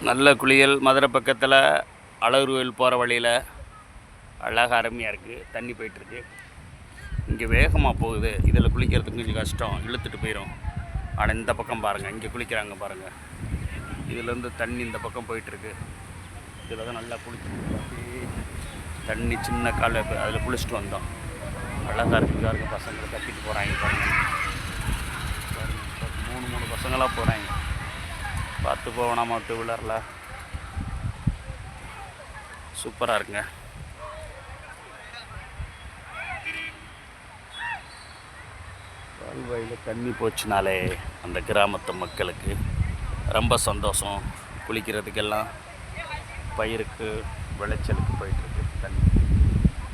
நல்ல குளியல். மதுரை பக்கத்தில் அழகர் கோயில் போகிற வழியில் அழகாக அருமையாக இருக்குது. தண்ணி போயிட்டுருக்கு. இங்கே வேகமாக போகுது. இதில் குளிக்கிறதுக்கு கொஞ்சம் கஷ்டம், இழுத்துட்டு போயிடும். ஆனால் இந்த பக்கம் பாருங்கள், இங்கே குளிக்கிறாங்க பாருங்கள். இதுலேருந்து தண்ணி இந்த பக்கம் போயிட்டுருக்கு. இதில் தான் நல்லா குளிச்சு தண்ணி சின்ன கால அதில் குளிச்சுட்டு வந்தோம். அழகாக இருக்குது. இதாக இருக்க பசங்களை கட்டிட்டு போகிறாங்க பாருங்கள். மூணு பசங்களாக போகிறாங்க. பார்த்து போகணாமா டூ வீலரில். சூப்பராக இருக்குங்க. கால்வாயில் தண்ணி போச்சுனாலே அந்த கிராமத்து மக்களுக்கு ரொம்ப சந்தோஷம். குளிக்கிறதுக்கெல்லாம் பயிருக்கு விளைச்சலுக்கு போயிட்டுருக்கு. தண்ணி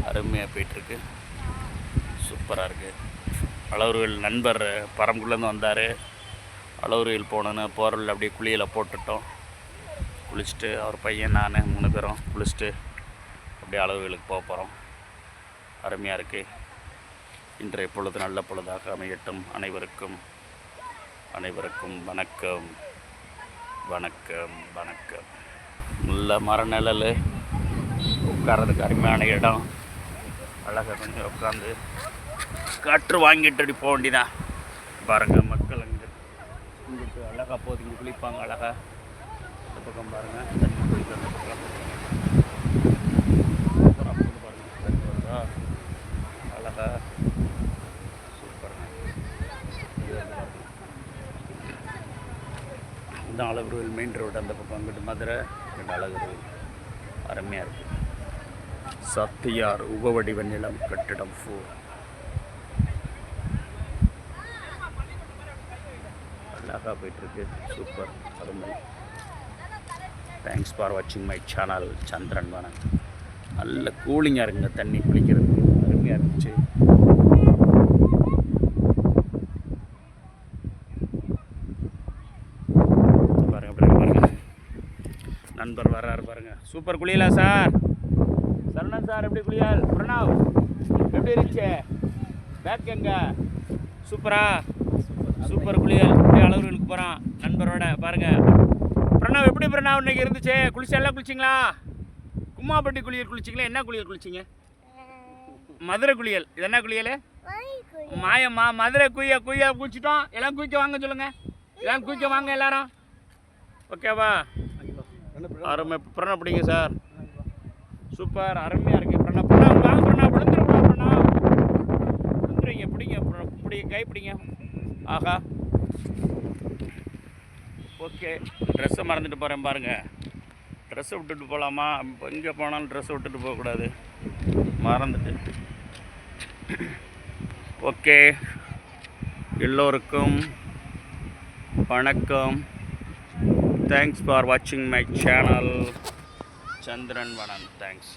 அருமையாக போயிட்டுருக்கு. சூப்பராக இருக்குது. அழகர் நண்பர் பரம்புக்குள்ளேருந்து வந்தார். அழகர் போனோன்னு போரில் அப்படியே குளியலை போட்டுட்டோம். குளிச்சுட்டு அவர் பையன் நான் 3 பேரும் குளிச்சுட்டு அப்படியே அழகருக்கு போக போகிறோம். அருமையாக இருக்குது. இன்றைய பொழுது நல்ல பொழுதாக அமையட்டும். அனைவருக்கும் வணக்கம் வணக்கம் வணக்கம். நல்ல மரநிழல், உட்காரதுக்கு அருமையான இடம். அழகாக கொஞ்சம் உட்காந்து காற்று வாங்கிட்டு அப்படி போக வேண்டிதான். பாருங்கள் மக்கள் இங்கிட்டு அழகாக போகுது. இங்கே குளிப்பாங்க அழகாக. இந்த பக்கம் பாருங்கள், தண்ணி போயிட்டு அந்த பக்கம் பாருங்கள். அழகா சூப்பருங்க. இந்த அழகர் மெயின் ரோடு அந்த பக்கம். அங்கிட்டு மதுரை, இங்கிட்டு அழகர். அருமையாக இருக்குது. சத்தியார் உபவடிவ நிலம் கட்டிடம் 4. அழகாக போயிட்டுருக்கு. சூப்பர், அருமை. தேங்க்ஸ் ஃபார் வாட்சிங் மை சேனல். சந்திரன் வணக்கம். நல்ல கூலிங்காக இருக்குங்க. தண்ணி குளிக்கிறதுக்கு அருமையாக இருந்துச்சு. பாருங்க நண்பர் வர்றாரு பாருங்க. சூப்பர் குளியலா சார்? சரணன் சார் எப்படி குளியல்? பிரணாவ் எப்படி இருந்துச்சு? பேக் எங்க? சூப்பரா? சூப்பர் குளியல். அப்படியே அழகர்களுக்கு போகிறான் நண்பரோட. பாருங்கள் பிரணாவ் எப்படி பிரணாவ் இன்னைக்கு இருந்துச்சு? எல்லாம் குளிச்சிங்களா? கும்மாப்பட்டி குளியல் குளிச்சிங்களா? என்ன குளியல் குளிச்சிங்க? மதுரை குளியல். இது என்ன குளியல்? மாயம்மா. மதுரை குய்யா குளிச்சிட்டோம். எல்லாம் குளிக்க வாங்க சொல்லுங்கள். எல்லாம் குளிக்க வாங்க எல்லாரும். ஓகேவா? அருமை. பிரணாவ் பிடிங்க சார். சூப்பர், அருமையாக இருக்குது. பிரணாவ் வாங்க. பிரணாவ் விழுந்துருங்க. பிடிங்க கை பிடிங்க. ஆஹா, ஓகே. ட்ரெஸ்ஸை மறந்துட்டு போகிறேன் பாருங்கள். ட்ரெஸ்ஸை விட்டுட்டு போகலாமா? எங்கே போனாலும் ட்ரெஸ்ஸை விட்டுட்டு போகக்கூடாது. மறந்துட்டு. ஓகே, எல்லோருக்கும் வணக்கம். தேங்க்ஸ் ஃபார் வாட்சிங் மை சேனல். சந்திரன் வணக்கம். தேங்க்ஸ்.